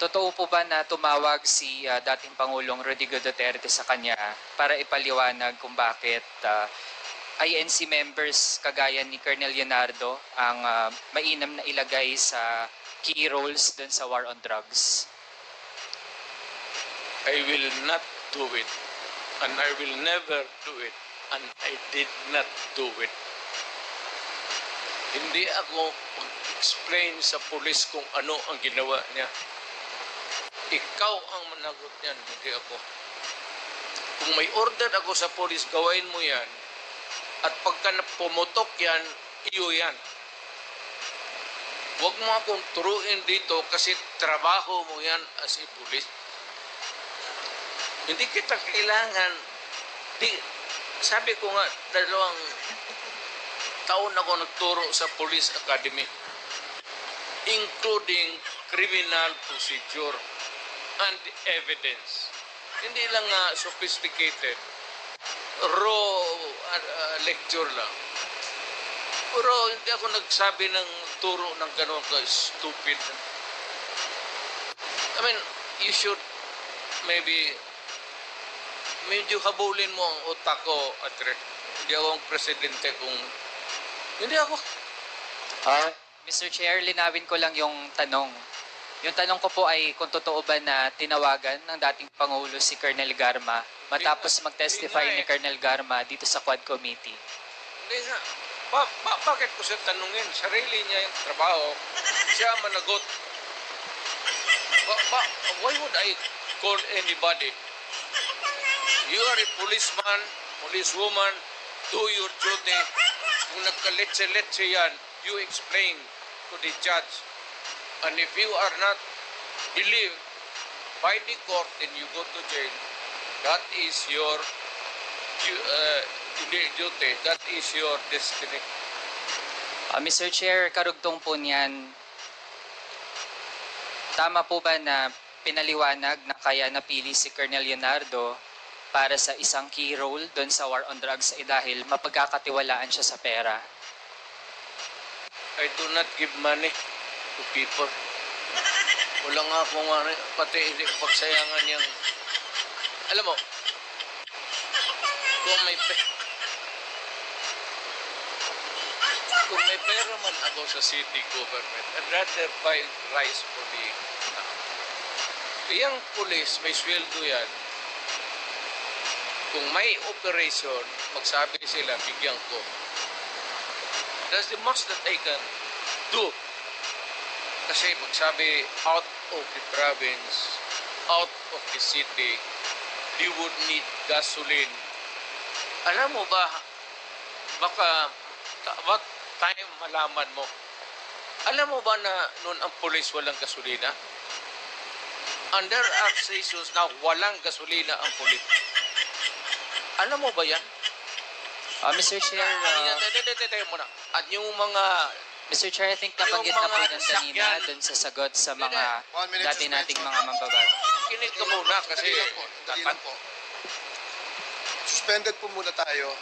Totoo po ba na tumawag si dating Pangulong Rodrigo Duterte sa kanya para ipaliwanag kung bakit INC members kagaya ni Colonel Leonardo ang mainam na ilagay sa key roles dun sa war on drugs? I will not do it, and I will never do it, and I did not do it. Hindi ako mag-explain sa pulis kung ano ang ginawa niya. Ikaw ang managot niyan, hindi ako. Kung may order ako sa pulis, gawain mo yan. At pagka pumutok yan, iyo yan. Huwag mo akong turuin dito kasi trabaho mo yan as a pulis. Hindi kita kailangan. Sabi ko nga, 2 taon ako nagturo sa Police Academy, including criminal procedure and evidence. Hindi lang sophisticated, raw lecture lang. Pero hindi ako nagsabi ng turo ng gano'n ka-stupid. I mean, you should maybe medyo habulin mo ang utak ko, Andre. Hindi ako ang presidente kung... Hindi ako. Mr. Chair, linawin ko lang yung tanong. Yung tanong ko po ay kung totoo ba na tinawagan ng dating Pangulo si Colonel Garma matapos mag-testify ni Colonel Garma dito sa Quad Committee. Hindi nga. Bakit ko siya tanungin? Sarili niya yung trabaho. Siya managot. Why would I call anybody? You are a policeman, policewoman, do your duty. Kung nagkaletse-letse yan, you explain to the judge. And if you are not believed by the court and you go to jail, that is your duty, that is your destiny. Mr. Chair, karugtong po niyan, tama po ba na pinaliwanag na kaya napili si Colonel Leonardo para sa isang key role doon sa war on drugs ay dahil mapagkakatiwalaan siya sa pera? I do not give money to people. Wala nga akong pati hindi pagsayangan yung... Alam mo, kung may pera man ako sa city government, I'd rather buy rice for the... Yung police, may sweldo yan. Kung may operation, magsabi sila, bigyan ko. That's the most that I can do. Kasi magsabi, out of the province, out of the city, you would need gasoline. Alam mo ba, baka, what time malaman mo? Alam mo ba na noon ang police walang gasolina? Under our sessions na walang gasolina ang police. Alam mo ba yan? Mr. Chair, muna. At yung mga... Mr. Chair, I think nabanggit na po yan kanina dun sa sagot sa mga dati nating mga mambabago. Kinig ka muna kasi... Dali lang po. Suspended po muna tayo.